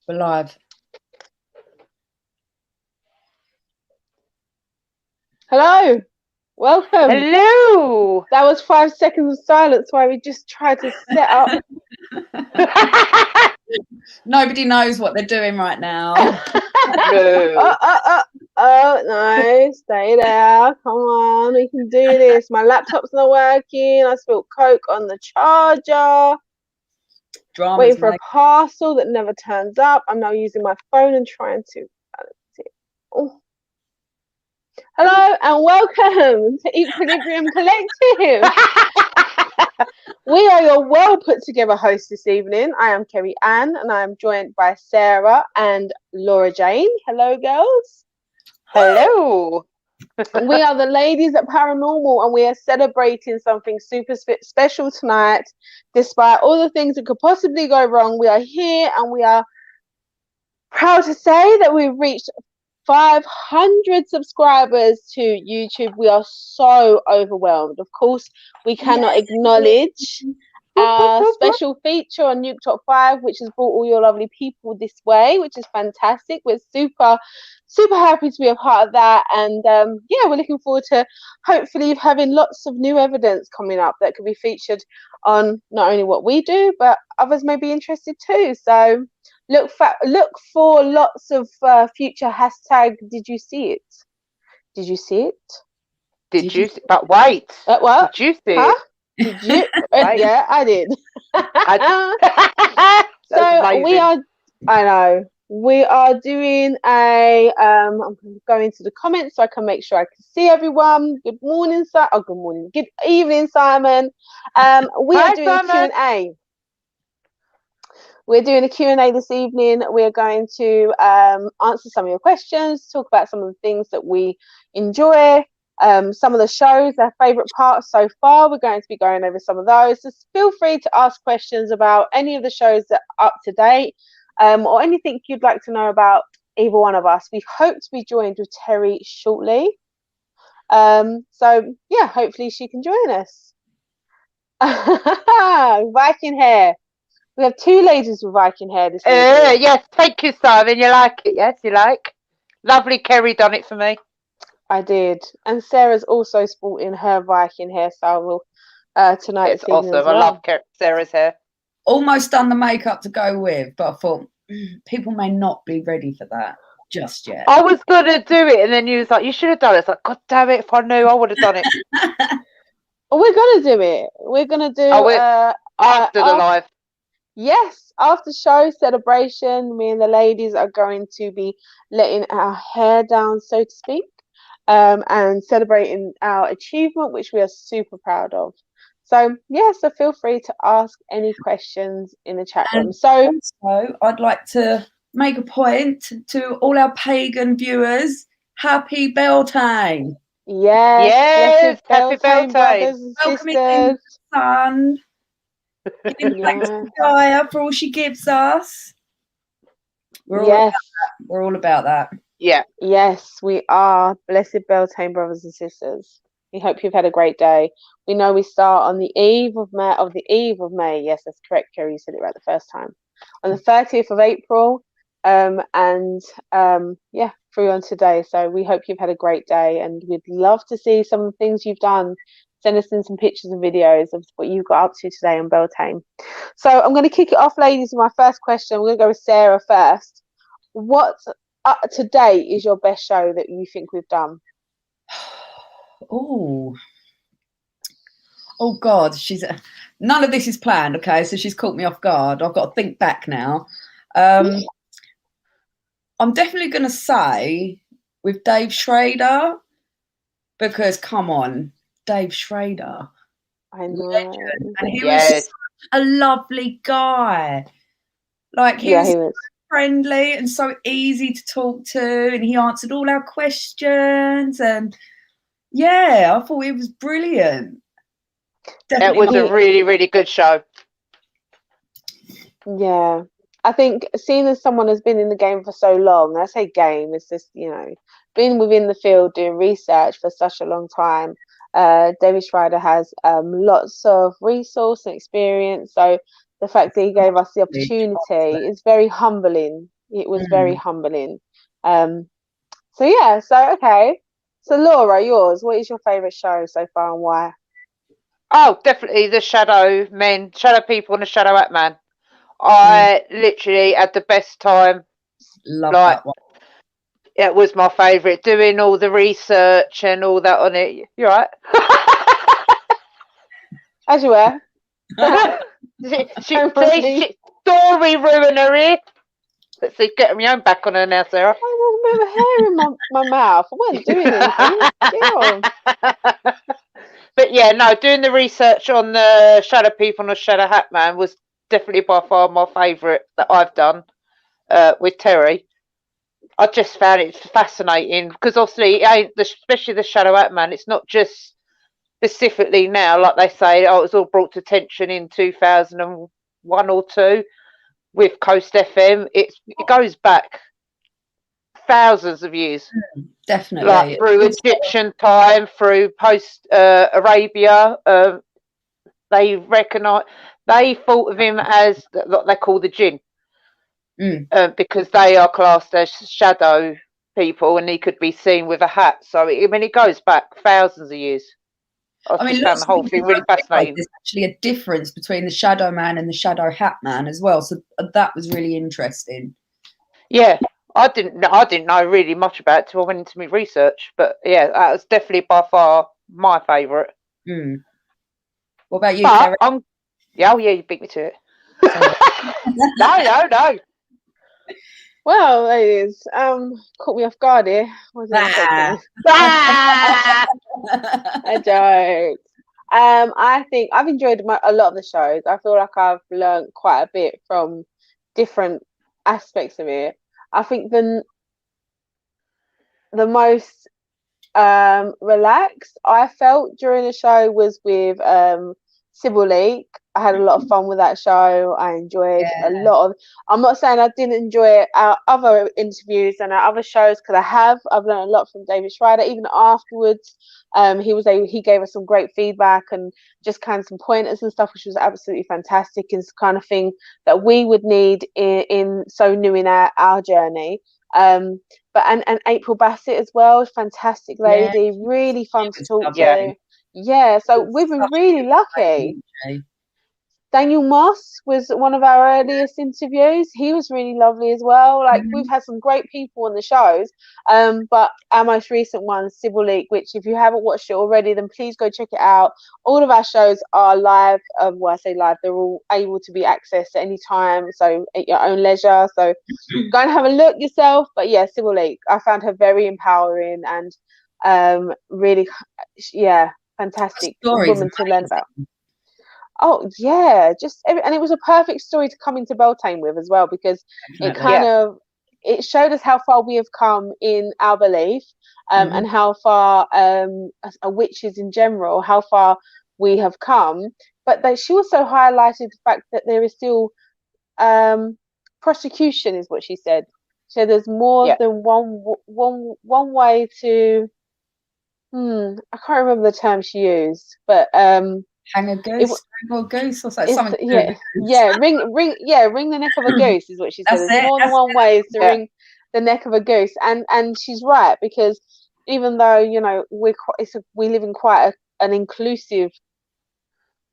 We're live. Hello, welcome. Hello. That was 5 seconds of silence while we just tried to set up. Nobody knows what they're doing right now. No. No, stay there. Come on, we can do this. My laptop's not working. I spilled Coke on the charger. Drama's Waiting for a parcel that never turns up. I'm now using my phone and trying to balance it. Oh. Hello and welcome to Equilibrium Collective. We are your well put together hosts this evening. I am Kerry Ann and I am joined by Sarah and Laura Jane. Hello, girls. Hello. We are the ladies at Paranormal and we are celebrating something super special tonight. Despite all the things that could possibly go wrong, we are here and we are proud to say that we've reached 500 subscribers to YouTube. We are so overwhelmed. Of course, we cannot acknowledge our special feature on Nuke Top 5, which has brought all your lovely people this way, which is fantastic. We're super happy to be a part of that. And yeah, we're looking forward to hopefully having lots of new evidence coming up that could be featured on not only what we do, but others may be interested too. So look for lots of future hashtag. Did you see it? Did you see it? Did you? But wait. What? Did you see Huh? it? Did you? Yeah, I did. So we are. I know. We are doing a. I'm going to go into the comments so I can make sure I can see everyone. Good morning, Simon. Oh, good morning. Good evening, Simon. We are doing a Q&A. We're doing a Q&A this evening. We're going to answer some of your questions, talk about some of the things that we enjoy, some of the shows, our favourite parts so far. We're going to be going over some of those. Just feel free to ask questions about any of the shows that are up to date, or anything you'd like to know about either one of us. We hope to be joined with Terry shortly. So, yeah, hopefully she can join us. Viking hair. We have two ladies with Viking hair this evening. Yes, thank you, Simon. You like it? Yes, you like. Lovely, Kerry done it for me. I did, and Sarah's also sporting her Viking hairstyle tonight. It's awesome. Well. I love Sarah's hair. Almost done the makeup to go with, but I thought people may not be ready for that just yet. I was gonna do it, and then you was like, "You should have done it." It's like, God damn it! If I knew, I would have done it. We're gonna do it. We're gonna do after the live. Yes, after show celebration, me and the ladies are going to be letting our hair down, so to speak, and celebrating our achievement, which we are super proud of. So yeah, so feel free to ask any questions in the chat room. So also, I'd like to make a point to all our pagan viewers. Happy Beltane! Yes, happy Beltane, brothers and sisters. Sun. Giving thanks to Gaia for all she gives us. We're all about that. Yeah. Yes, we are. Blessed Beltane, brothers and sisters. We hope you've had a great day. We know we start on the eve of May. Yes, that's correct, Kerry. You said it right the first time. On the 30th of April. Yeah, through on today. So we hope you've had a great day, and we'd love to see some of the things you've done. Send us in some pictures and videos of what you got up to today on Beltane. So I'm going to kick it off, ladies, with my first question. We're going to go with Sarah first. What up to date is your best show that you think we've done? Oh God, none of this is planned. Okay, so she's caught me off guard. I've got to think back now. I'm definitely going to say with Dave Schrader, because come on, Dave Schrader. I know. Legend. And he was such a lovely guy. Like he was so friendly and so easy to talk to, and he answered all our questions, and yeah, I thought it was brilliant. Definitely. It was a really, really good show. Yeah. I think seeing as someone has been in the game for so long, I say game, it's just, been within the field doing research for such a long time. David Schrader has lots of resource and experience. So the fact that he gave us the opportunity is very humbling. It was very humbling. So yeah, so okay. So Laura, yours, what is your favourite show so far and why? Oh, definitely the Shadow Men, Shadow People and the Shadow Hat Man. I literally had the best time. Love Like, that one. it was my favourite, doing all the research and all that on it. You're right. As you were. she, story ruiner here. Let's see, get my own back on her now, Sarah. I had a bit of hair in my mouth. I wasn't doing anything. Yeah. But yeah, no, doing the research on the Shadow People and the Shadow Hat Man was definitely by far my favourite that I've done with Terry. I just found it fascinating because obviously, especially the Shadow Hat Man, it's not just specifically now, like they say, it was all brought to attention in 2001 or 2 with Coast FM. It goes back thousands of years. Definitely. Like through Egyptian time, through post Arabia. They thought of him as what they call the jinn. Because they are classed as shadow people and he could be seen with a hat. So, I mean, it goes back thousands of years. I just found the whole thing really fascinating. There's actually a difference between the Shadow Man and the Shadow Hat Man as well. So that was really interesting. Yeah, I didn't know really much about it until I went into my research. But yeah, that was definitely by far my favourite. What about you, Karen? Yeah, you beat me to it. No. Well, ladies, caught me off guard here. Wasn't expecting this. A joke. I think I've enjoyed a lot of the shows. I feel like I've learned quite a bit from different aspects of it. I think the most relaxed I felt during the show was with Sybil Leek. I had a lot of fun with that show. I enjoyed a lot of. I'm not saying I didn't enjoy our other interviews and our other shows because I have. I've learned a lot from David Schrader. Even afterwards, he gave us some great feedback and just kind of some pointers and stuff, which was absolutely fantastic. It's the kind of thing that we would need in so new in our journey. But and April Bassett as well, fantastic lady, really fun to talk to. Yeah, so we've been really lucky. Daniel Moss was one of our earliest interviews. He was really lovely as well. Like we've had some great people on the shows. But our most recent one, Sybil Leek, which if you haven't watched it already, then please go check it out. All of our shows are live. Well, I say live, they're all able to be accessed at any time, so at your own leisure. So go and have a look yourself. But yeah, Sybil Leek, I found her very empowering and really, fantastic woman to learn about. Oh yeah, and it was a perfect story to come into Beltane with as well, because it kind of it showed us how far we have come in our belief, and how far as witches in general, how far we have come. But she also highlighted the fact that there is still prosecution, is what she said. So there's more than one way to. I can't remember the term she used, but hang a goose, or goose, or something. Ring the neck of a goose is what she said. There's more than one way to ring the neck of a goose, and she's right, because even though we live in quite an inclusive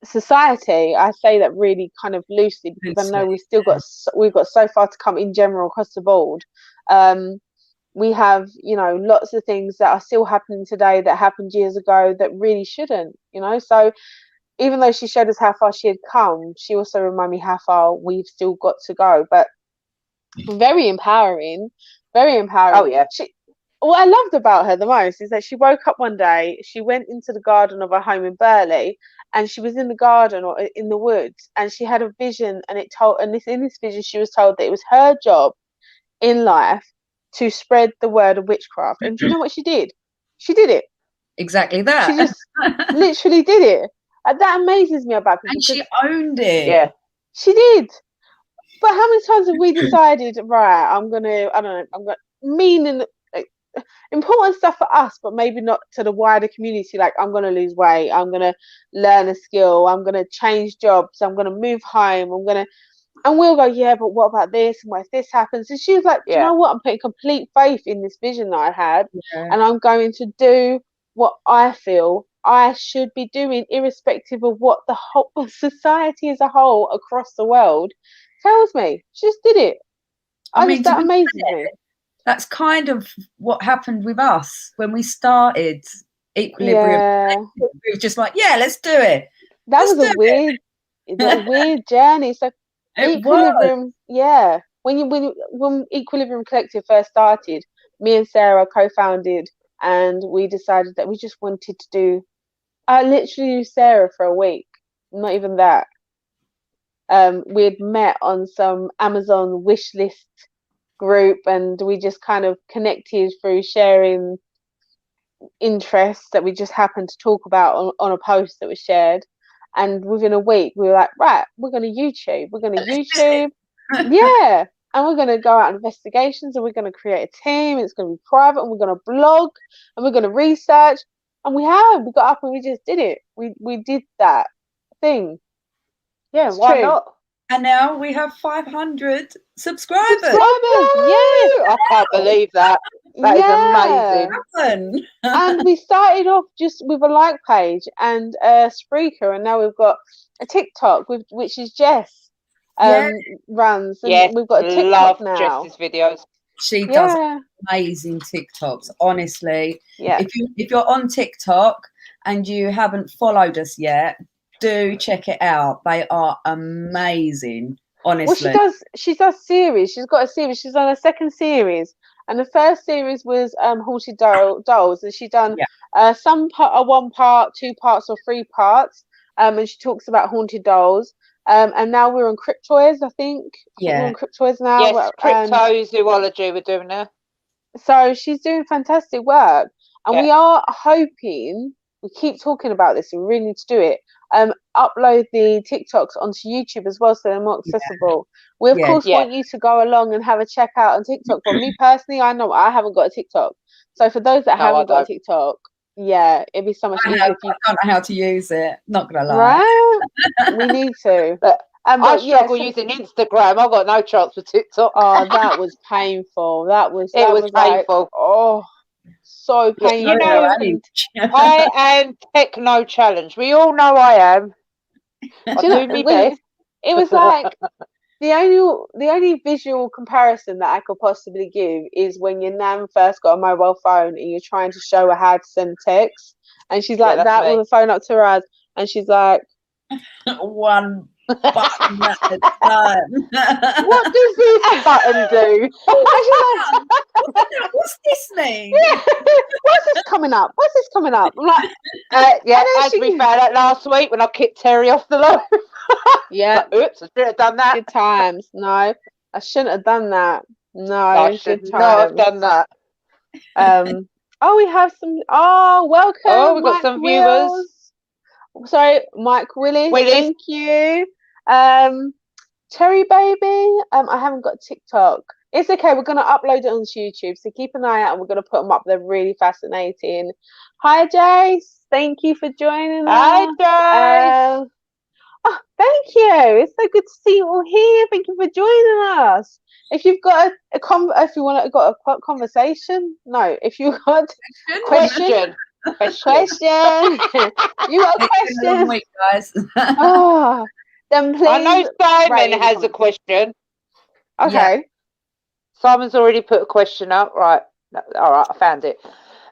society, I say that really kind of loosely because I know we've got so far to come in general across the board. We have lots of things that are still happening today that happened years ago that really shouldn't, so even though she showed us how far she had come, she also reminded me how far we've still got to go. But very empowering. Oh yeah. What I loved about her the most is that she woke up one day, she went into the garden of her home in Burley, and she was in the garden or in the woods, and she had a vision, and in this vision she was told that it was her job in life to spread the word of witchcraft. And do you know what she did? She did it. Exactly that. She just literally did it. And that amazes me about people. And she owned it. Yeah, she did. But how many times have we decided, right, I'm gonna important stuff for us, but maybe not to the wider community. Like, I'm going to lose weight, I'm going to learn a skill, I'm going to change jobs, I'm going to move home, and we'll go, yeah, but what about this, and what if this happens? And she was like, do you know what, I'm putting complete faith in this vision that I had, and I'm going to do what I feel I should be doing, irrespective of what the whole society as a whole across the world tells me. She just did it. I mean, that amazes me. That's kind of what happened with us when we started Equilibrium. Yeah. We were just like, yeah, let's do it. That was a weird journey. So Equilibrium, yeah. When Equilibrium Collective first started, me and Sarah co-founded, and we decided that we just wanted to do. I literally knew Sarah for a week, not even that. We had met on some Amazon wish list group, and we just kind of connected through sharing interests that we just happened to talk about on a post that was shared. And within a week, we were like, right, we're going to YouTube. Yeah. And we're going to go out on investigations, and we're going to create a team. It's going to be private, and we're going to blog, and we're going to research. And we got up and we just did it. We did that thing. Yeah, why not? And now we have 500 subscribers. Yeah, I can't believe that. That is amazing. And we started off just with a like page and a Spreaker, and now we've got a TikTok which is Jess runs, and we've got a TikTok now. Jess's videos. She does amazing TikToks, honestly. Yeah. If you're on TikTok and you haven't followed us yet, do check it out. They are amazing, honestly. Well, she does series. She's got a series. She's on a second series, and the first series was Haunted Dolls, and she done some part, 1 part, 2 parts, or 3 parts. And she talks about haunted dolls. And now we're on Cryptoids, I think. Yeah, we're on Cryptoids now. Yes, cryptozoology we're doing now. So she's doing fantastic work, and we are hoping. We keep talking about this, and we really need to do it. Upload the TikToks onto YouTube as well, so they're more accessible. We of course want you to go along and have a check out on TikTok. But me personally, I know I haven't got a TikTok. So for those that haven't got a TikTok, it'd be so much easier. I don't know how to use it. Not gonna lie. Right? We need to. But I struggle using Instagram. I've got no chance for TikTok. Oh, that was painful. That was painful. Like, oh. So painful. You know, I am techno challenged. We all know I am. I do my best. It was like the only visual comparison that I could possibly give is when your nan first got a mobile phone and you're trying to show her how to send text, and she's like that with the phone up to her eyes, and she's like, one button at a time. What does this button do? What's this mean? What's this coming up? I'm like, as we found out last week when I kicked Terry off the loaf. Oops, I should have done that. Good times. No, I shouldn't have done that. No, I should not have done that. We have some. Oh, welcome. Oh, we've got some viewers. Sorry, Mike Willis. Thank you. Cherry Baby. I haven't got TikTok. It's okay. We're gonna upload it on YouTube, so keep an eye out, and we're gonna put them up. They're really fascinating. Hi, Jace. Thank you for joining us. Hi, Jace. Thank you. It's so good to see you all here. Thank you for joining us. If you've got if you want to got a conversation, if you've got a question. You got a question, week, guys. Then please. I know Simon has a question. Okay. Simon's already put a question up. Right. All right, I found it.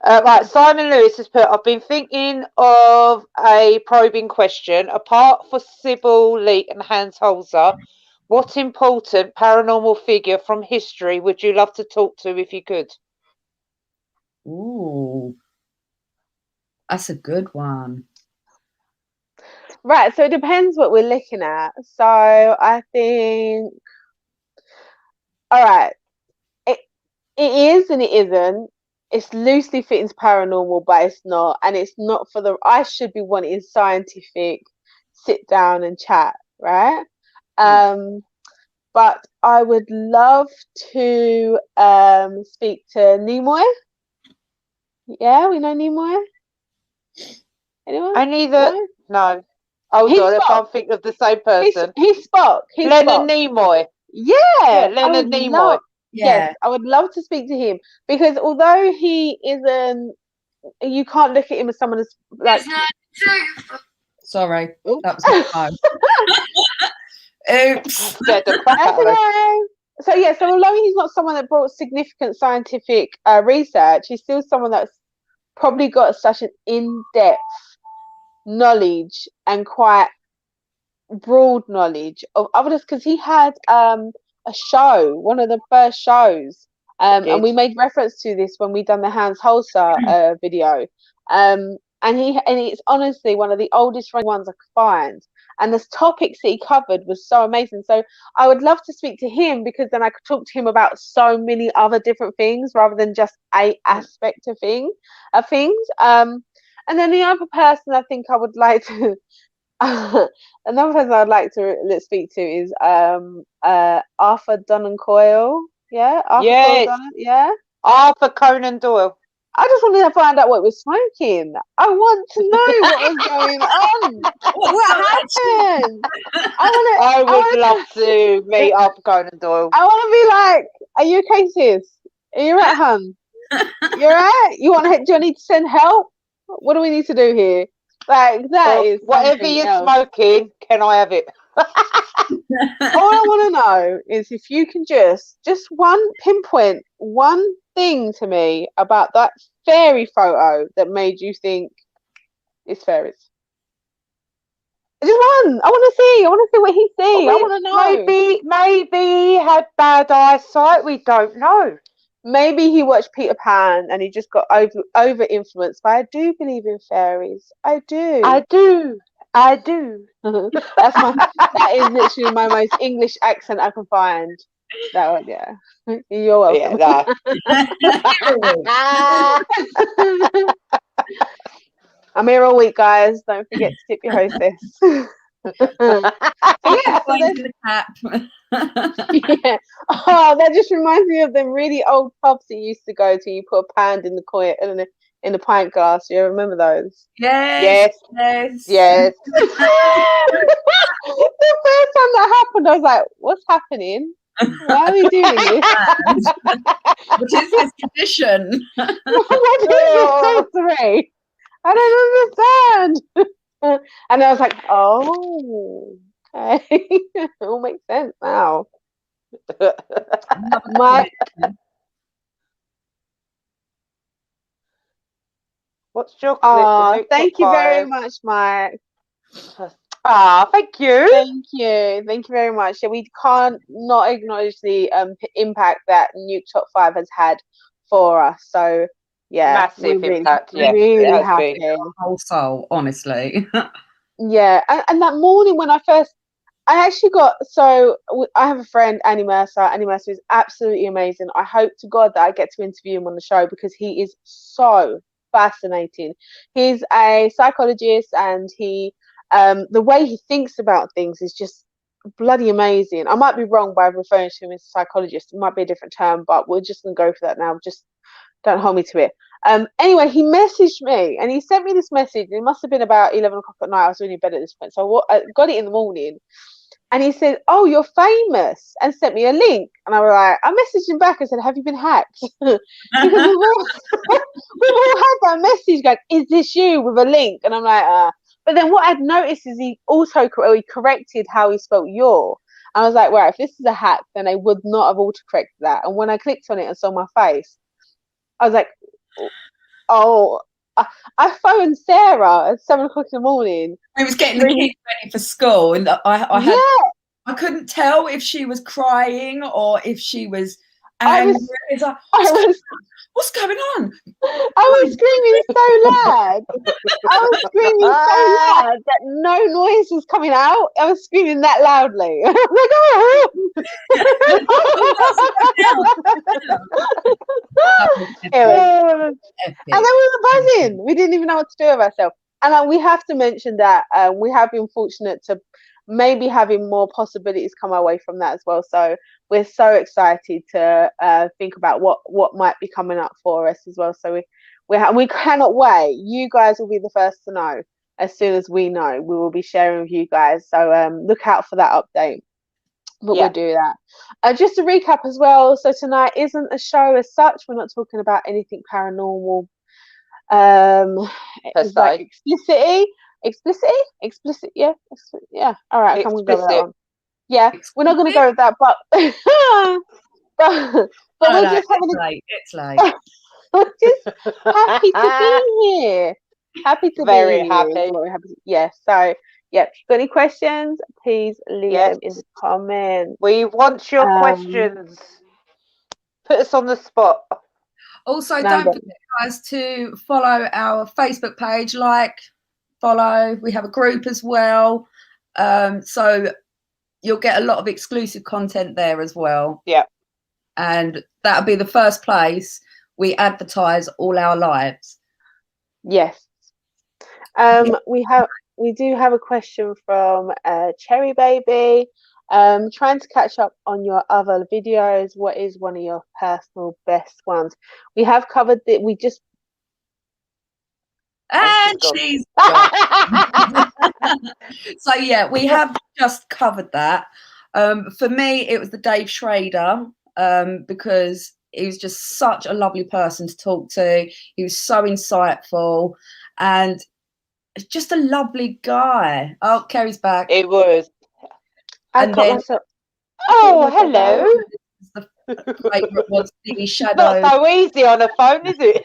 Right, Simon Lewis has put, I've been thinking of a probing question. Apart for Sybil Leek and Hans Holzer, what important paranormal figure from history would you love to talk to if you could? Ooh, that's a good one. Right, so it depends what we're looking at. So I think, all right, it is and it isn't. It's loosely fitting paranormal, but it's not. And it's not I should be wanting scientific sit down and chat, right? But I would love to speak to Nimoy. Yeah, we know Nimoy. Anyone? I neither. No. Hold He's on, I Spock. can't think of the same person. He's Spock. He's Leonard Spock. Nimoy. Yeah, I Leonard would Nimoy. love. Yeah. Yes, I would love to speak to him because although he isn't, you can't look at him as someone that's like. Sorry, Oops. that was my phone. Oops. Scared the crap That's out of me. okay. So yeah, so although he's not someone that brought significant scientific research, he's still someone that's probably got such an in-depth knowledge and quite broad knowledge of others because he had a show, one of the first shows, and we made reference to this when we done the Hans Holzer video, and it's honestly one of the oldest running ones I could find, and the topics that he covered was so amazing. So I would love to speak to him because then I could talk to him about so many other different things rather than just a aspect of things. And then the other person I think I would like to another person I'd like to speak to is Arthur Conan Coyle. Yeah, Yes. Yeah, Arthur Conan Doyle. I just wanted to find out what we're smoking. I want to know what was going on. What happened? I would love to meet Arthur Conan Doyle. I want to be like, are you okay, sis? Are you right, hun? You right? Do you need to send help? What do we need to do here? Like that is whatever you're smoking, can I have it? All I want to know is if you can just pinpoint one thing to me about that fairy photo that made you think it's fairies. Just one. I want to see. I want to see what he sees. I want to know. Maybe he had bad eyesight. We don't know. Maybe he watched Peter Pan and he just got over influenced. But I do believe in fairies. I do. That is literally my most English accent I can find. That one, yeah. You're welcome. Yeah, I'm here all week, guys. Don't forget to tip your hostess. The cap. Yeah. Oh, that just reminds me of them really old pubs that you used to go to. You put a pound in the in the pint glass. You remember those? Yes. The first time that happened, I was like, "What's happening? Why are we doing this? What is this tradition? What is this sensory? I don't understand." And I was like, "Oh, okay, it all makes sense now." What's chocolate? Thank you very much, Mike. Thank you. Thank you very much. Yeah, we can't not acknowledge the impact that Nuke Top 5 has had for us. So yeah, massive impact. Yeah, really happy. Whole soul, honestly. Yeah, and that morning when I actually I have a friend, Annie Mercer. Annie Mercer is absolutely amazing. I hope to God that I get to interview him on the show because he is so fascinating. He's a psychologist and he the way he thinks about things is just bloody amazing. I might be wrong by referring to him as a psychologist. It might be a different term, but we're just gonna go for that now. Just don't hold me to it. Anyway, he messaged me and he sent me this message. It must have been about 11 o'clock at night. I was really in bed at this point. So I got it in the morning. And he said, "Oh, you're famous," and sent me a link. And I was like, I messaged him back and said, "Have you been hacked?" Because we've all had that message going, "Is this you?" with a link. And I'm like, But then what I'd noticed is he also corrected how he spelled your. I was like, right, if this is a hack, then they would not have autocorrected that. And when I clicked on it and saw my face, I was like, oh, I phoned Sarah at 7 o'clock in the morning. I was getting the kids ready for school, and I couldn't tell if she was crying or if she was angry. What's going on? I was screaming so loud. That no noise was coming out. I was screaming that loudly. I was like, oh. And then we were buzzing. We didn't even know what to do with ourselves. And we have to mention that we have been fortunate to maybe having more possibilities come our way from that as well. So we're so excited to think about what might be coming up for us as well. So We cannot wait. You guys will be the first to know. As soon as we know, we will be sharing with you guys. So look out for that update. But we'll do that. Just to recap as well. So tonight isn't a show as such. We're not talking about anything paranormal. Like explicit. Yeah. All right, I'm gonna go with that one. Yeah, we're not gonna go with that, but we're just having it's late. we're just happy to be here. Happy to Very be here. happy. Very happy. Yeah. So yeah, got any questions? Please leave them in the comments. We want your questions. Put us on the spot. Also, don't forget, guys, to follow our Facebook page. Follow. We have a group as well. So you'll get a lot of exclusive content there as well. Yeah. And that'll be the first place we advertise all our lives. Yes. We do have a question from Cherry Baby. Trying to catch up on your other videos. What is one of your personal best ones? We have covered that. We just she's so yeah, we have just covered that. For me, it was the Dave Schrader, because he was just such a lovely person to talk to. He was so insightful and just a lovely guy. Oh, Kerry's back. It was. And then, hello. The favourite was the shadow. Not so easy on a phone, is it?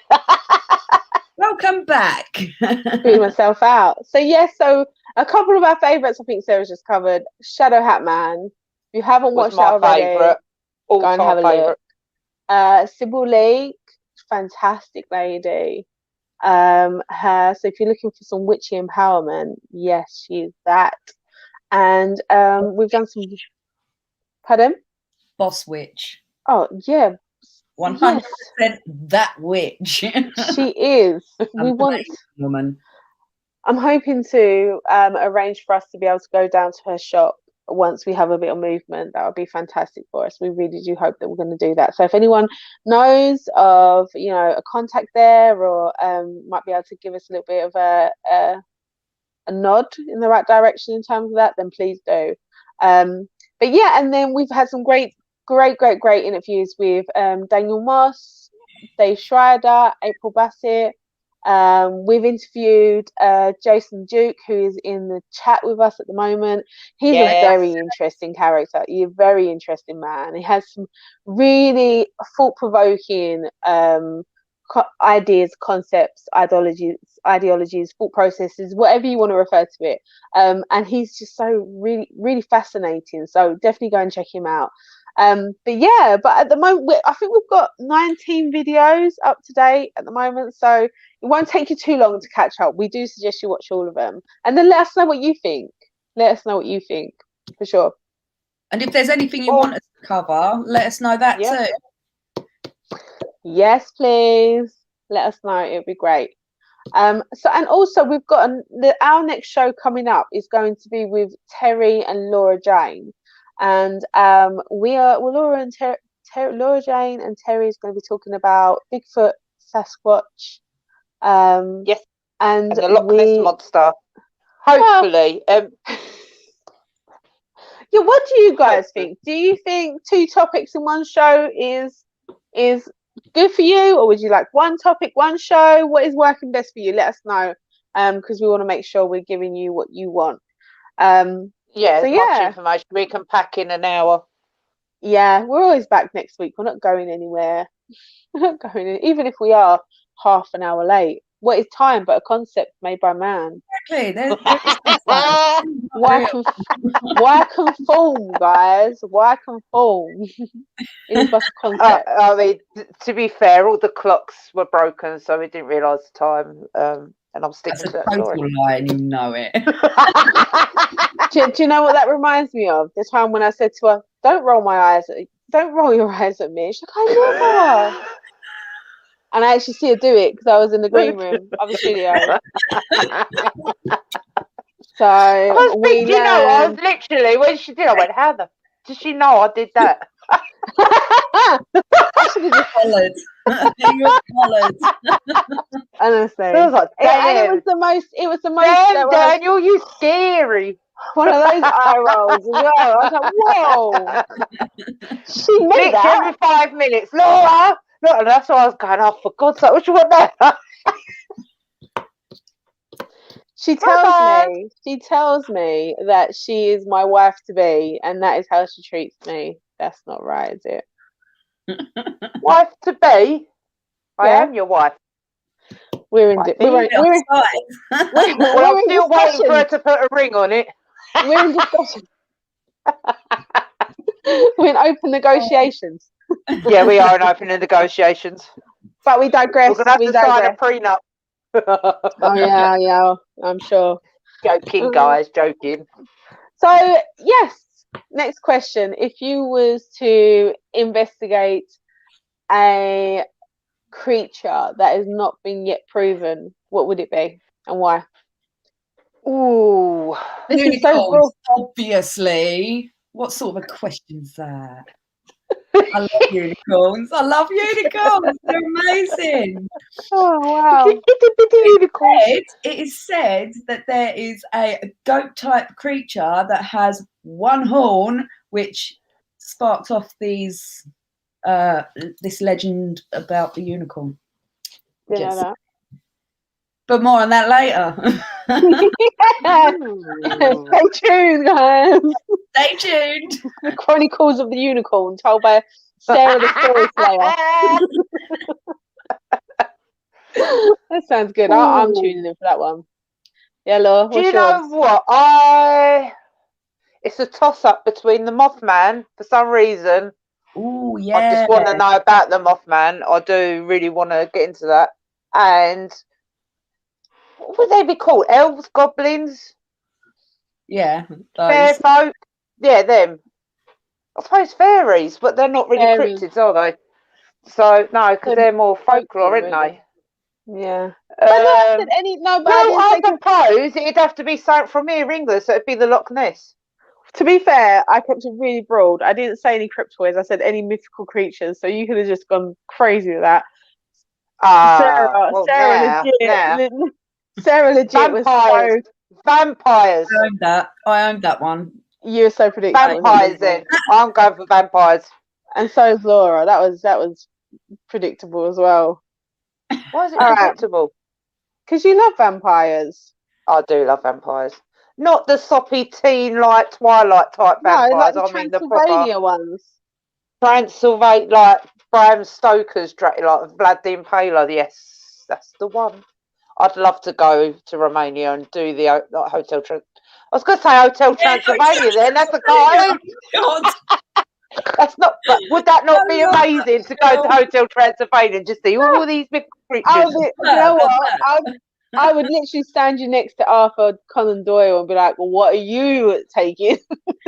Welcome back. Screwed myself out. So yes, so a couple of our favourites, I think Sarah's just covered. Shadow Hat Man. If you haven't watched that already, go and have a look. Sybil Leek, fantastic lady. So if you're looking for some witchy empowerment, yes, she's that. And we've done some. Pardon? Boss Witch. Oh yeah. 100% that witch. She is. We want woman. I'm hoping to arrange for us to be able to go down to her shop once we have a bit of movement. That would be fantastic for us. We really do hope that we're going to do that. So if anyone knows of, a contact there, or might be able to give us a little bit of a nod in the right direction in terms of that, then please do. But yeah, and then we've had some great interviews with Daniel Moss, Dave Schrader, April Bassett. We've interviewed Jason Duke, who is in the chat with us at the moment. He's a very interesting character. He's a very interesting man. He has some really thought-provoking ideas, concepts, ideologies, thought processes, whatever you want to refer to it. And he's just so really fascinating. So definitely go and check him out. But at the moment, I think we've got 19 videos up to date at the moment, so it won't take you too long to catch up. We do suggest you watch all of them, and then let us know what you think. For sure. And if there's anything you want us to cover, let us know that too. Yes, please. Let us know. It would be great. And also we've got our next show coming up is going to be with Terry and Laura Jane. And Laura Jane and Terry is going to be talking about Bigfoot, Sasquatch. Yes. And the Loch Ness Monster. Hopefully. What do you guys think? Do you think 2 topics in one show is good for you, or would you like one topic, one show? What is working best for you? Let us know, because we want to make sure we're giving you what you want. Much information we can pack in an hour. Yeah, we're always back next week. We're not going anywhere. We're not going in, even if we are half an hour late. What is time but a concept made by man? Exactly. Why conform, guys? Why conform? It is but a concept. I mean, to be fair, all the clocks were broken, so we didn't realise the time. And I'm sticking to that story. Lie, and you know it. Do you know what that reminds me of? The time when I said to her, don't roll your eyes at me. She's like, I never. And I actually see her do it because I was in the green room of the studio. So I was literally, when she did, I went, how the did she know I did that? I should have just followed. You were collared. Honestly, I was like, and it damn, was the most. It was the most. damn, Daniel, you scary. One of those eye rolls as well. I was like, whoa, she made Literally that. every 5 minutes, Laura. Look, and that's why I was going, oh, for God's sake, what you want there? She tells me that she is my wife to be, and that is how she treats me. That's not right, is it? Wife to be? I Yeah. am your wife. We're in. I We're think- in Well, I'm in still waiting for her discussions. to put a ring on it. We're in discussion. We're in open negotiations. Yeah, we are in opening negotiations. But we digress. We're going to have to sign a prenup. Oh yeah, I'm sure. Joking, guys, joking. So yes, next question. If you was to investigate a creature that has not been yet proven, what would it be and why? Ooh. This is so broad. Unicorns, obviously. What sort of a question is that? I love unicorns. I love unicorns. They're amazing. Oh wow. It is said that there is a goat type creature that has one horn, which sparked off this legend about the unicorn. Didn't know that. But more on that later. Stay tuned, guys. Stay tuned. The Chronicles of the Unicorn, told by Sarah the Story Slayer. That sounds good. I'm tuning in for that one. Yeah, Laura, Do you what's know yours? what? It's a toss-up between the Mothman, for some reason. Oh, yeah. I just want to know about the Mothman. I do really want to get into that. And what would they be called? Elves, goblins, Yeah. fair folk? Yeah, them. I suppose fairies, but they're not really Fairies. cryptids, are they? So no, because they're more folklore, folklore, aren't they? Yeah. But no, I said any. No, but Well, I I didn't say. suppose it'd have to be something from here, England, so it'd be the Loch Ness. To be fair, I kept it really broad. I didn't say any cryptoids. I said any mythical creatures. So you could have just gone crazy with that. Sarah legit was so. Vampires. I owned that one. You were so predictable. Vampires then. I'm going for vampires. And so is Laura. That was predictable as well. Why is it predictable? Because you love vampires. I do love vampires. Not the soppy teen like Twilight type vampires. No, like the I mean the Transylvania proper ones. Transylvania, like Bram Stoker's Dracula, like Vlad the Impaler. Yes, that's the one. I'd love to go to Romania and do the Hotel I was going to say Hotel Transylvania then. That's a guy. That's not. But would that not be amazing to go to Hotel Transylvania and just see all these big creatures? You know what? I would literally stand you next to Arthur Conan Doyle and be like, well, what are you taking?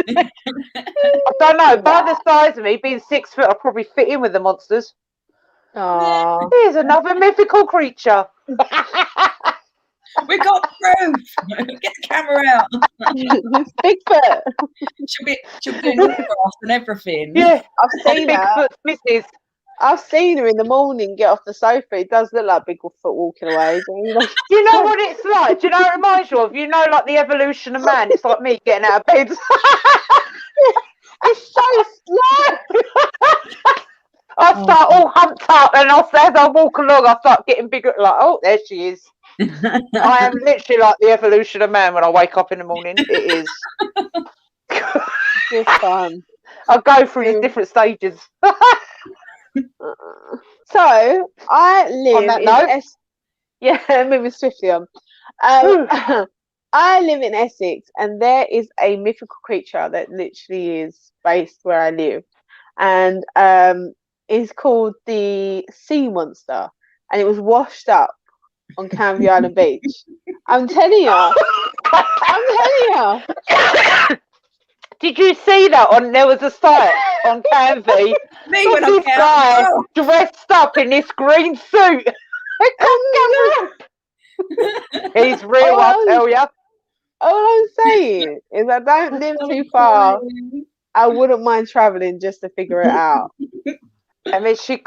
I don't know. By the size of me, being 6 foot, I'll probably fit in with the monsters. Oh, Here's another mythical creature. We got proof. Get the camera out. Bigfoot. She'll be doing autographs and everything. Yeah, I've seen her. Bigfoot's missus. I've seen her in the morning get off the sofa. It does look like Bigfoot walking away. Do you know what it's like? Do you know what it reminds you of? You know, like the evolution of man. It's like me getting out of bed. It's so slow. I start all humped up, and as I walk along, I start getting bigger. Like, oh, there she is. I am literally like the evolution of man when I wake up in the morning. It is. It's fun. I go through these different stages. So I live in yeah, moving swiftly on. I live in Essex, and there is a mythical creature that literally is based where I live, and it's called the sea monster, and it was washed up on Canvey Island Beach. I'm telling you. Did you see that there was a site on Canvey? Me when this guy dressed up in this green suit. He's real, I tell you. All I'm saying is I don't live too far. I wouldn't mind travelling just to figure it out. And then she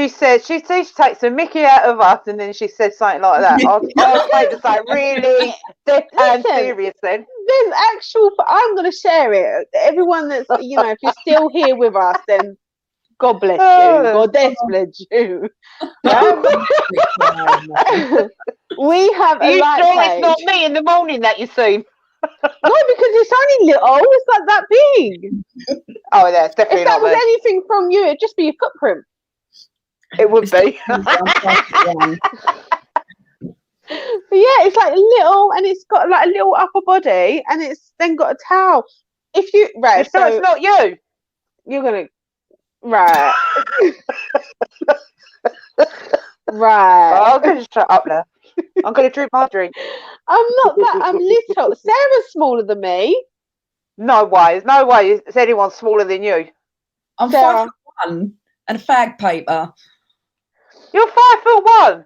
said she takes a mickey out of us, and then she said something like that. I was waiting to say, really dead and serious then. There's actual. I'm going to share it. Everyone that's if you're still here with us, then God bless you. God bless you. We have Are a you like sure page. it's not me in the morning that you've seen? No, because it's only little. It's not that big. Oh, yeah, it's definitely if that not was me. anything from you, it'd just be your footprint. It would be. But yeah, it's like little, and it's got like a little upper body, and it's then got a towel. If you You're sure it's not you? You're gonna right. Right. Oh, I'm gonna shut up now. I'm gonna drink my drink. I'm not that. I'm little. Sarah's smaller than me. No way. There's no way is anyone smaller than you. I'm Sarah. 5'1" and a fag paper. You're 5'1".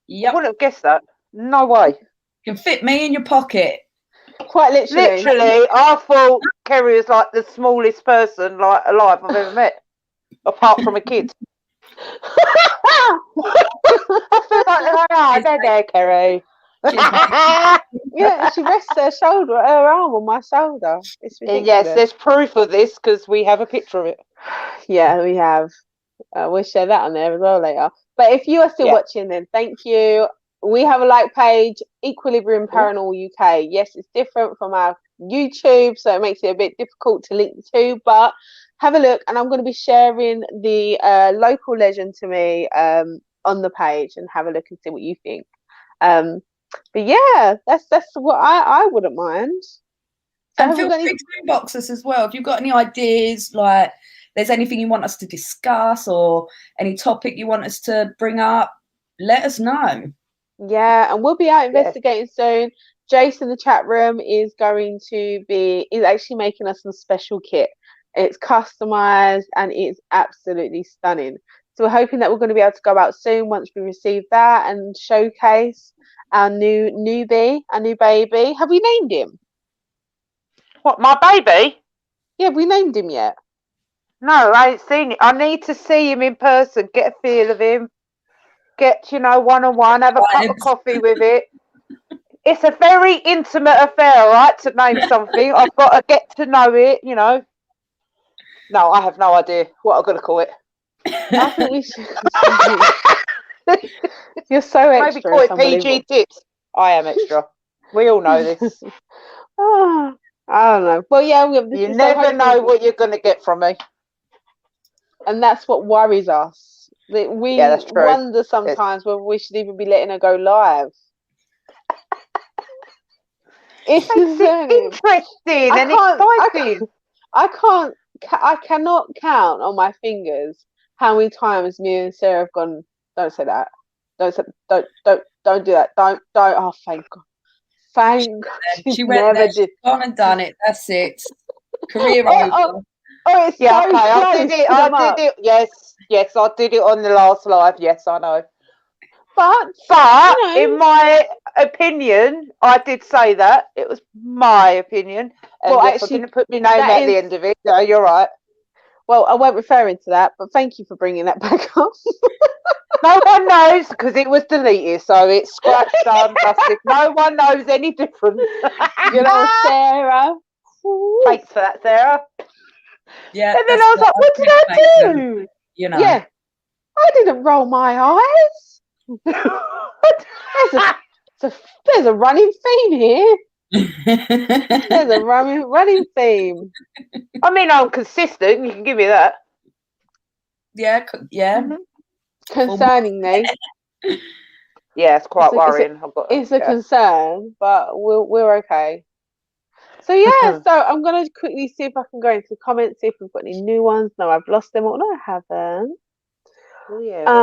Yep. I wouldn't have guessed that. No way. You can fit me in your pocket. Quite literally. Literally, I thought Kerry was like the smallest person like alive I've ever met, apart from a kid. I feel like, there, Kerry. Yeah, she rests her arm on my shoulder. It's ridiculous. Yes, there's proof of this because we have a picture of it. Yeah, we have. We'll share that on there as well later. But if you are still watching, then thank you. We have a like page, Equilibrium Paranormal UK. Yes, it's different from our YouTube, so it makes it a bit difficult to link the two, but have a look, and I'm going to be sharing the local legend to me on the page, and have a look and see what you think. But yeah, that's what I wouldn't mind. So and feel free to inbox us as well if you've got any ideas, like there's anything you want us to discuss or any topic you want us to bring up, let us know. Yeah, and we'll be out investigating soon. Jace in the chat room is actually making us some special kit. It's customized and it's absolutely stunning. So we're hoping that we're going to be able to go out soon once we receive that and showcase our new baby. Have we named him? What, my baby? Yeah, have we named him yet? No, I ain't seen it. I need to see him in person, get a feel of him, get, one-on-one, have a cup of coffee with it. It's a very intimate affair, right, to name something. I've got to get to know it, No, I have no idea what I'm going to call it. I think we should. You're so extra. Maybe call it PG Tips. I am extra. We all know this. I don't know. Well, yeah, you never know what you're going to get from me. And that's what worries us. We wonder sometimes whether we should even be letting her go live. It's interesting and exciting. I cannot count on my fingers how many times me and Sarah have gone, don't say that. Don't do that. Don't. Oh, thank God. Thank God. She went there, she's gone and done it. That's it. Career over. Oh, it's yeah, so okay, I did it. Yes, I did it on the last live. Yes, I know. But in my opinion, I did say that. It was my opinion. And well, yes, I didn't put my name at the end of it. No, you're right. Well, I won't refer into that, but thank you for bringing that back up. No one knows because it was deleted, so it's scratched, done, dusted. No one knows any different. Sarah. Thanks for that, Sarah. Yeah. And then I was like, what did I do? Yeah. I didn't roll my eyes. There's a running theme here. There's a running theme. I mean, I'm consistent. You can give me that. Yeah. Mm-hmm. Concerningly. Yeah, it's quite worrying. It's a concern, but we're okay. So yeah, so I'm gonna quickly see if I can go into the comments, see if we've got any new ones. No, I've lost them all. No, I haven't. Oh yeah.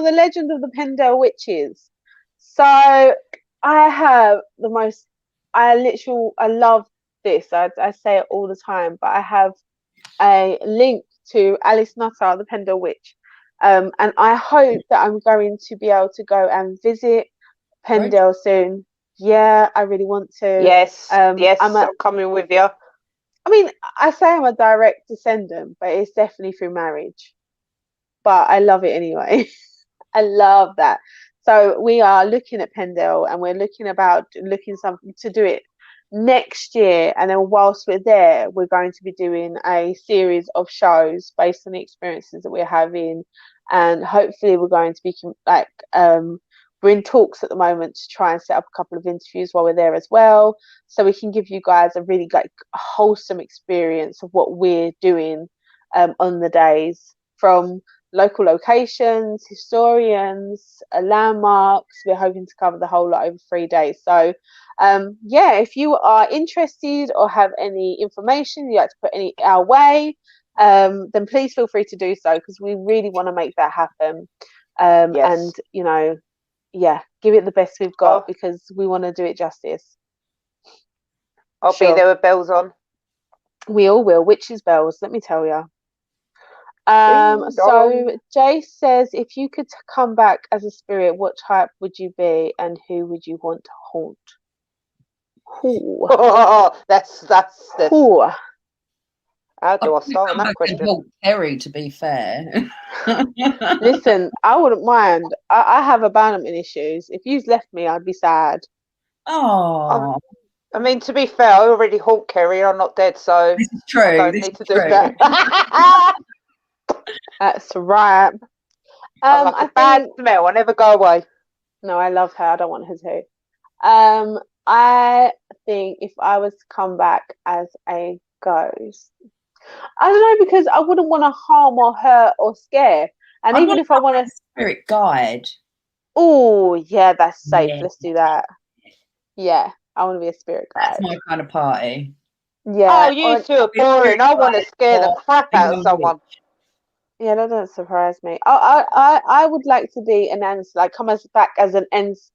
The Legend of the Pendle Witches. So I have the most. I love this. I say it all the time, but I have a link to Alice Nutter, the Pendle Witch, and I hope that I'm going to be able to go and visit Pendle soon. Yeah, I really want to. Yes, I'm coming with you. I mean, I say I'm a direct descendant, but it's definitely through marriage. But I love it anyway. I love that. So we are looking at Pendle, and we're looking something to do it next year. And then whilst we're there, we're going to be doing a series of shows based on the experiences that we're having, and hopefully we're going to be we're in talks at the moment to try and set up a couple of interviews while we're there as well, so we can give you guys a really wholesome experience of what we're doing on the days, from local locations, historians, landmarks. We're hoping to cover the whole lot over 3 days. So if you are interested or have any information you'd like to put our way, then please feel free to do so, because we really want to make that happen. And give it the best we've got, because we want to do it justice. I'll be there with bells on. We all will. Witches' bells, let me tell you. So Jace says, if you could come back as a spirit, what type would you be, and who would you want to haunt? That's Ooh. How do I start on that question? Terry, to be fair. Listen, I wouldn't mind. I have abandonment issues. If you've left me, I'd be sad. Oh. I mean, to be fair, I already haunt Kerry. I'm not dead, so this is true. I don't need to do that. That's right. I'm like a bad smell. I never go away. No, I love her. I don't want her to. I think if I was to come back as a ghost, I don't know, because I wouldn't want to harm or hurt or scare. And even if I want to spirit guide. Oh yeah, that's safe. Yeah. Let's do that. Yeah, I want to be a spirit guide. That's my kind of party. Yeah. Oh, you two are boring. I want to scare the crap out of someone. Yeah, that doesn't surprise me. I would like to be an ancestor, come back as an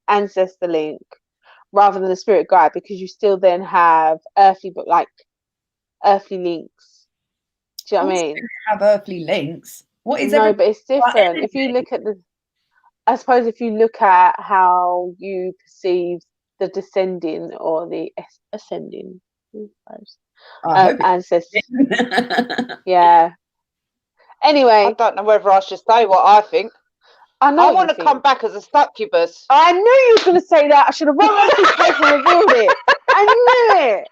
ancestor link rather than a spirit guide, because you still then have earthly links. Do you know what I mean? Have earthly links. What is no, but it's different. If you look at I suppose if you look at how you perceive the descending or the ascending, ancestors. Yeah. Anyway, I don't know whether I should say what I think. I want to come back as a succubus. I knew you were going to say that. I should have run off this place and revealed it. I knew it.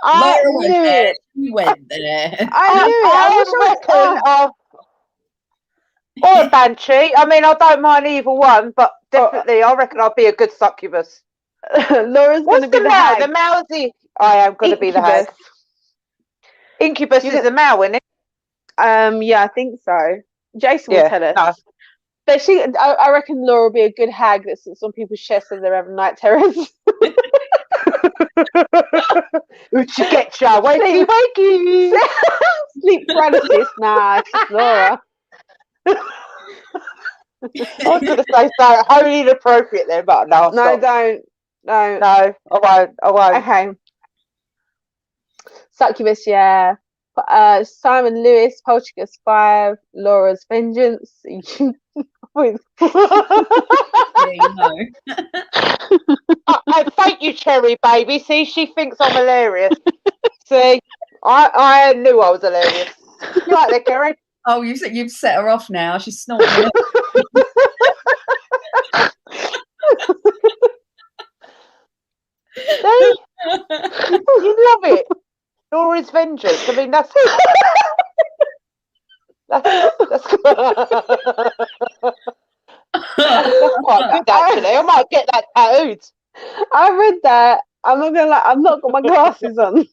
I knew it. You went there. I knew it. Or a banshee. I mean, I don't mind either one, but definitely, I reckon I'll be a good succubus. Laura's going to be the hag. The male. I am going to be the hag. Incubus is the male, isn't it? Yeah, I think so. Jason will tell us. No. But I reckon Laura will be a good hag that sits on people's chests as they're having night terrors. Uchi get ya, wakey. Sleep paralysis. Nah, it's just Laura. I was going to say something wholly inappropriate then, but no. No, don't. No. No, I won't. Okay. Succubus, yeah. Simon Lewis, Poltergeist 5, Laura's Vengeance. Thank you, Cherry baby. See, she thinks I'm hilarious. See, I knew I was hilarious. You like that, Kerry? Oh, you've set her off now. She's snorting. See? You love it. Laura's Vengeance. I mean, that's quite good, actually. I might get that tattooed. I read that. I'm not gonna lie. I've not got my glasses on.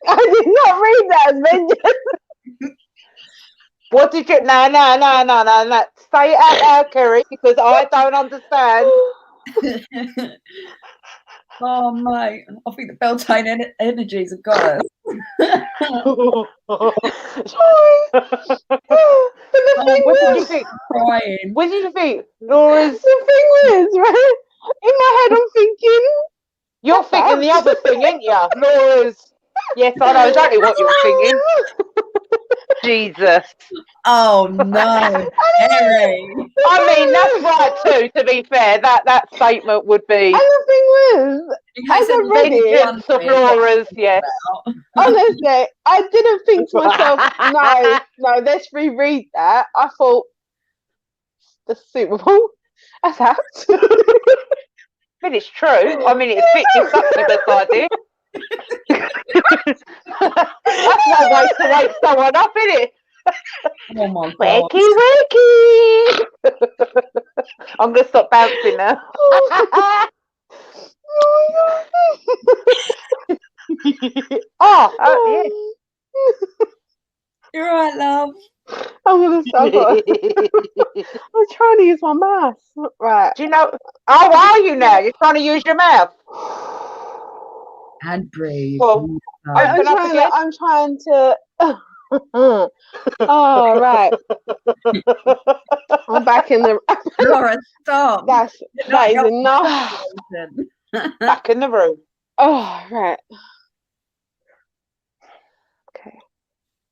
I did not read that as Vengeance. What did you? No. Say it out loud, Kerry, because I don't understand. Oh mate, I think the Beltane energies have got us. What did you think? Crying. What did you think? Laura's. The thing was, right? In my head, I'm thinking. You're thinking the other thing, ain't you? Laura's. Yes, I know exactly what you were thinking. Jesus. Oh no, Harry. I mean, that's right too. To be fair, that statement would be And the thing was, as I read it, vengeance of Laura's. Yes. honestly, I didn't think to myself, no, let's reread that. I thought, the Super Bowl, that's out. But it's true. I mean, it fits your succubus idea. That's no way to wake someone up, isn't it? Oh my god. Wakey, wakey. I'm going to stop bouncing now. Yeah. You're right, love. I'm gonna stop. I'm trying to use my mouth. Right. Do you know? How are you now? You're trying to use your mouth. And breathe. Well, I'm trying to. Oh, right. I'm back in the. Laura, stop. That is enough. Back in the room. Oh, right. Okay.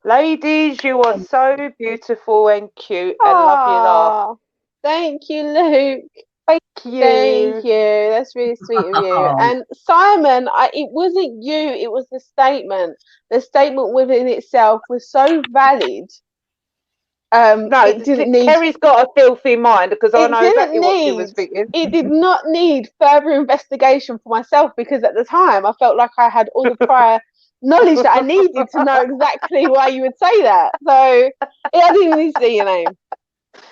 Ladies, you are so beautiful and cute and love your laugh. Thank you, Luke. Thank you. Thank you. That's really sweet of you. And Simon, it wasn't you, it was the statement. The statement within itself was so valid. No, it didn't need. Kerry's got a filthy mind because I know exactly what she was thinking. It did not need further investigation for myself because at the time I felt like I had all the prior knowledge that I needed to know exactly why you would say that. So I didn't need to see your name.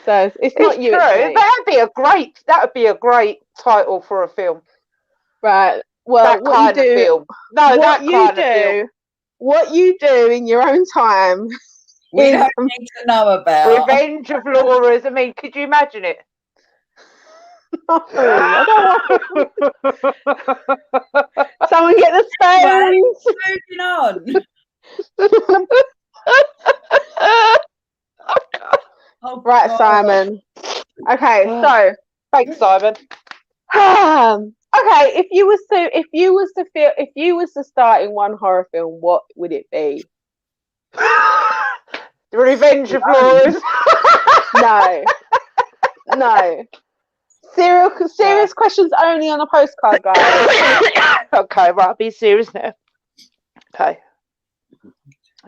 So it's not you. True. That would be a great title for a film. Right. Well, that kind of film. No, that kind of film. What you do in your own time. We don't need to know about. Revenge of Laura's. I mean, could you imagine it? No, I don't want. Someone get the spoons. Moving on. Oh, right, God. Simon. Okay, so thanks, Simon. Okay, if you was to start in one horror film, what would it be? The Revenge of Laura's. No. Serious questions only on a postcard, guys. Okay, right, I'll be serious now. Okay.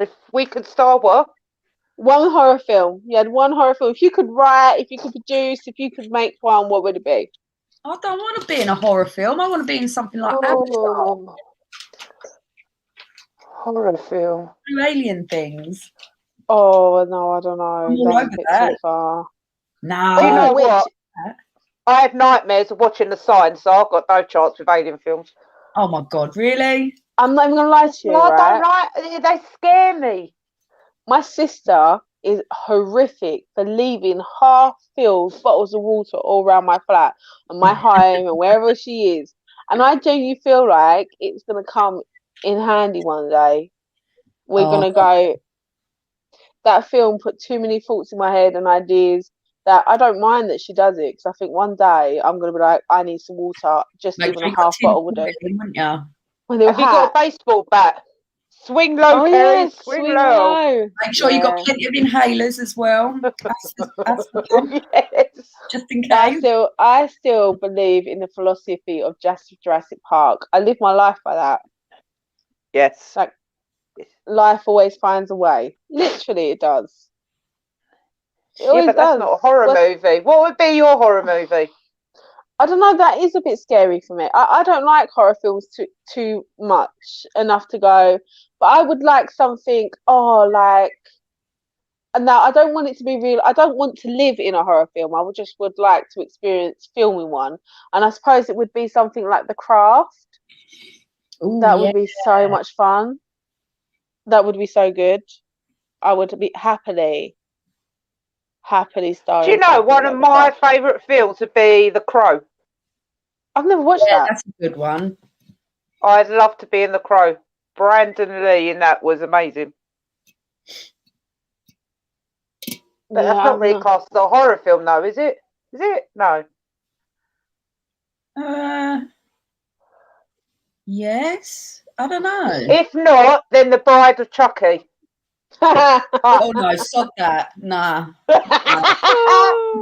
If we could star what? One horror film. You had one horror film. If you could write, if you could produce, if you could make one, what would it be? I don't want to be in a horror film. I want to be in something like Avatar. Horror film. Alien things. Oh, no, I don't know. I'm all over that. Too far. No. You know what? I have nightmares of watching The Sign, so I've got no chance with alien films. Oh, my God, really? I'm not even going to lie to you, I don't like. They scare me. My sister is horrific for leaving half-filled bottles of water all around my flat and my home and wherever she is. And I genuinely feel like it's going to come in handy one day. We're going to go, that film put too many thoughts in my head and ideas that I don't mind that she does it because I think one day I'm going to be like, I need some water, just even a half bottle will do. Have you got a baseball bat? Swing low, Kerry. Yes, swing low. Make sure you got plenty of inhalers as well. Yes. Just in case. I still believe in the philosophy of Jurassic Park. I live my life by that. Yes. Like, life always finds a way. Literally, it does. But that's not a horror movie. What would be your horror movie? I don't know. That is a bit scary for me. I don't like horror films too much enough to go. But I would like something. Now I don't want it to be real. I don't want to live in a horror film. I would like to experience filming one. And I suppose it would be something like The Craft. Ooh, that would be so much fun. That would be so good. I would be happily starring. Do you know one of my favourite films would be The Crow? I've never watched that. That's a good one. I'd love to be in The Crow. Brandon Lee in that was amazing. But that's not really classed as a horror film, though, is it? Is it? No. Yes. I don't know. If not, then The Bride of Chucky. Oh no, sod that. Nah.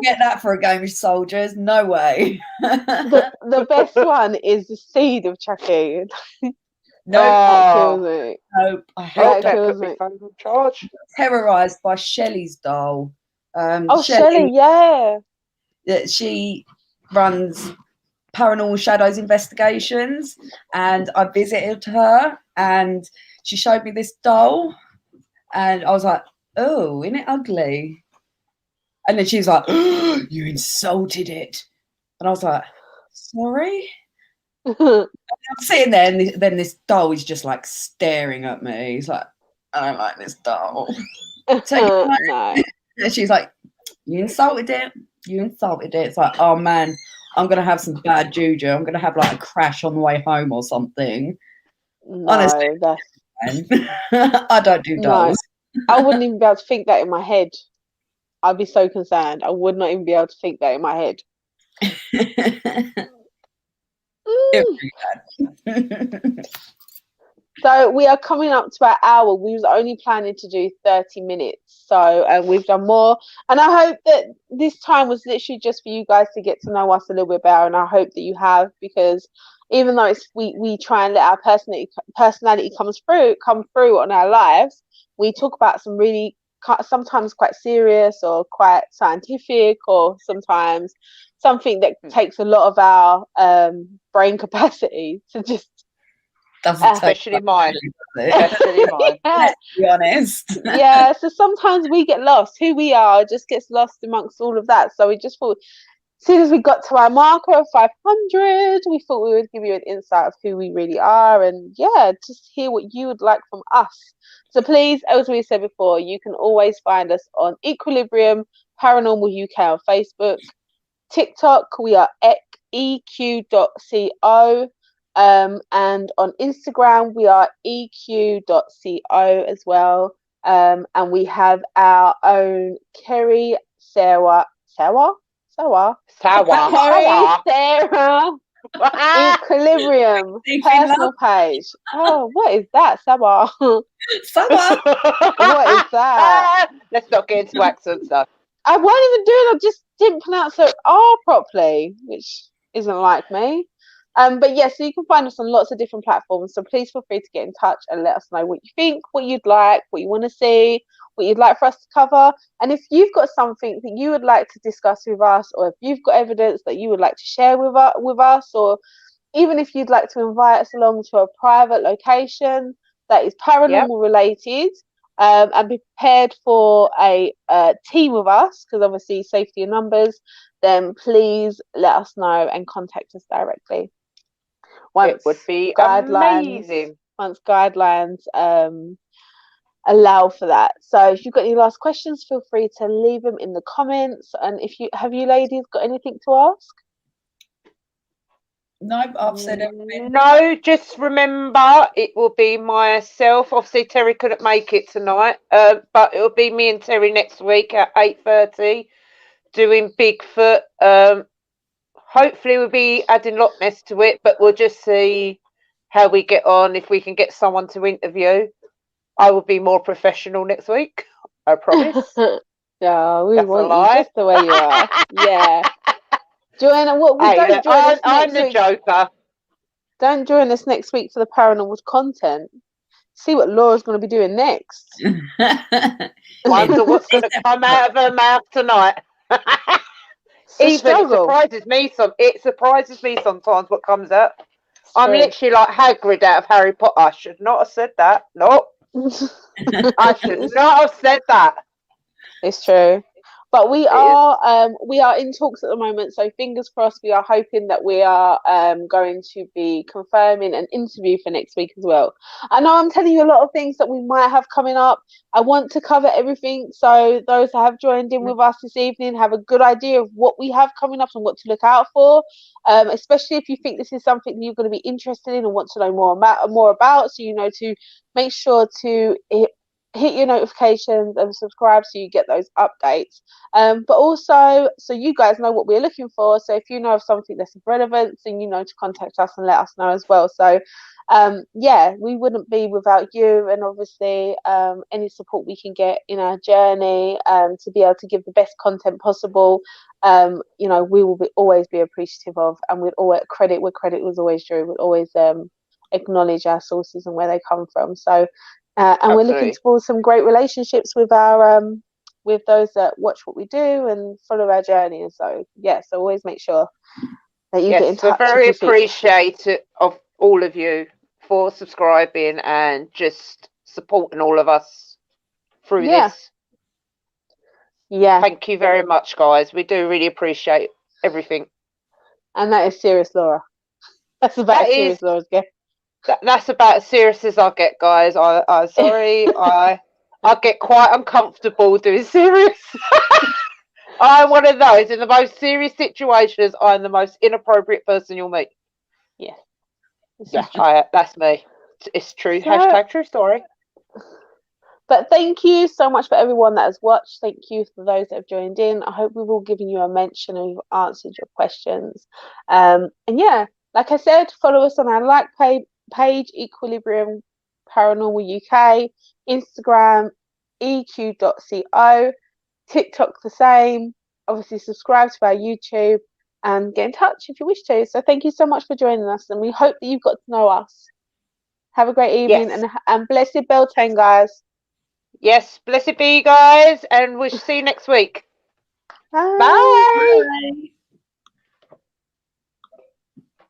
Get that for a game of soldiers. No way. The best one is the seed of Chucky. No, That kills me. no, I hate That that kills put me me. phone on charge. Terrorized by Shelley's doll. Oh, Shelley, yeah. She runs Paranormal Shadows investigations, and I visited her, and she showed me this doll, and I was like, "Oh, isn't it ugly?" And then she was like, oh, "You insulted it," and I was like, "Sorry." I'm sitting there, and then this doll is just like staring at me. He's like, "I don't like this doll." So No. and she's like, "You insulted it. You insulted it." It's like, oh man, I'm gonna have some bad juju. I'm gonna have like a crash on the way home or something. Honestly, No, that's I don't do no. dolls. I wouldn't even be able to think that in my head. I'd be so concerned. I would not even be able to think that in my head. Mm. So we are coming up to our hour. We was only planning to do 30 minutes. So and we've done more. And I hope that this time was literally just for you guys to get to know us a little bit better. And I hope that you have, because even though it's we try and let our personality come through on our lives, we talk about some really sometimes quite serious or quite scientific, or sometimes something that takes a lot of our brain capacity to just Especially mine. Especially mine. Let's be honest. Yeah, so sometimes we get lost. Who we are just gets lost amongst all of that. So we just thought, as soon as we got to our marker of 500, we thought we would give you an insight of who we really are, and yeah, just hear what you would like from us. So please, as we said before, you can always find us on Equilibrium Paranormal UK on Facebook. TikTok, we are eq.co. And on Instagram, we are eq.co as well. And we have our own Kerry Sarah Equilibrium personal page. Oh, what is that, Sarah? Sarah. What is that? Let's not get into accent stuff. I won't even do it. I just didn't pronounce her R properly, which isn't like me. But yes, so you can find us on lots of different platforms. So please feel free to get in touch and let us know what you think, what you'd like, what you want to see, what you'd like for us to cover. And if you've got something that you would like to discuss with us, or if you've got evidence that you would like to share with us, or even if you'd like to invite us along to a private location that is paranormal related, and be prepared for a team with us, because obviously safety in numbers, then please let us know and contact us directly. It would be amazing. Once guidelines allow for that. So if you've got any last questions, feel free to leave them in the comments. And if you ladies got anything to ask? No, I've said everything. No, just remember it will be myself. Obviously, Terry couldn't make it tonight, but it will be me and Terry next week at 8:30 doing Bigfoot. Hopefully, we'll be adding Loch Ness to it, but we'll just see how we get on. If we can get someone to interview, I will be more professional next week. I promise. Yeah, we want you just the way you are. Yeah. Joanna, I'm the joker. Don't join us next week for the paranormal content. See what Laura's going to be doing next. Wonder what's going to come out of her mouth tonight. It surprises me sometimes what comes out. I'm literally like Hagrid out of Harry Potter. I should not have said that. Nope. I should not have said that. It's true. But we are in talks at the moment, so fingers crossed. We are hoping that we are going to be confirming an interview for next week as well. I know I'm telling you a lot of things that we might have coming up. I want to cover everything, so those that have joined in with us this evening have a good idea of what we have coming up and what to look out for. Especially if you think this is something that you're going to be interested in and want to know more about, so you know to make sure to hit your notifications and subscribe so you get those updates. But also, so you guys know what we're looking for. So if you know of something that's of relevance, then you know to contact us and let us know as well. So yeah, we wouldn't be without you, and obviously any support we can get in our journey to be able to give the best content possible. You know, we will always be appreciative of, and we'd always credit where credit was always due. We'd always acknowledge our sources and where they come from. So and we're looking to build some great relationships with our with those that watch what we do and follow our journey. And so yeah, so always make sure that you get in touch. We're very appreciative of all of you for subscribing and just supporting all of us through this. Yeah. Thank you very much, guys. We do really appreciate everything. And that is serious, Laura. That's about as serious, Laura's get. That's about as serious as I get, guys. I'm sorry. I get quite uncomfortable doing serious. I'm one of those. In the most serious situations, I'm the most inappropriate person you'll meet. Yeah. That's me. It's true. So, Hashtag true story. But thank you so much for everyone that has watched. Thank you for those that have joined in. I hope we've all given you a mention and we've answered your questions. And yeah, like I said, follow us on our page Equilibrium Paranormal UK, Instagram eq.co, TikTok the same. Obviously subscribe to our YouTube and get in touch if you wish to. So thank you so much for joining us, and we hope that you've got to know us. Have a great evening, and blessed Beltane, guys. Yes, blessed be, guys, and we'll see you next week. Bye. Bye. Bye.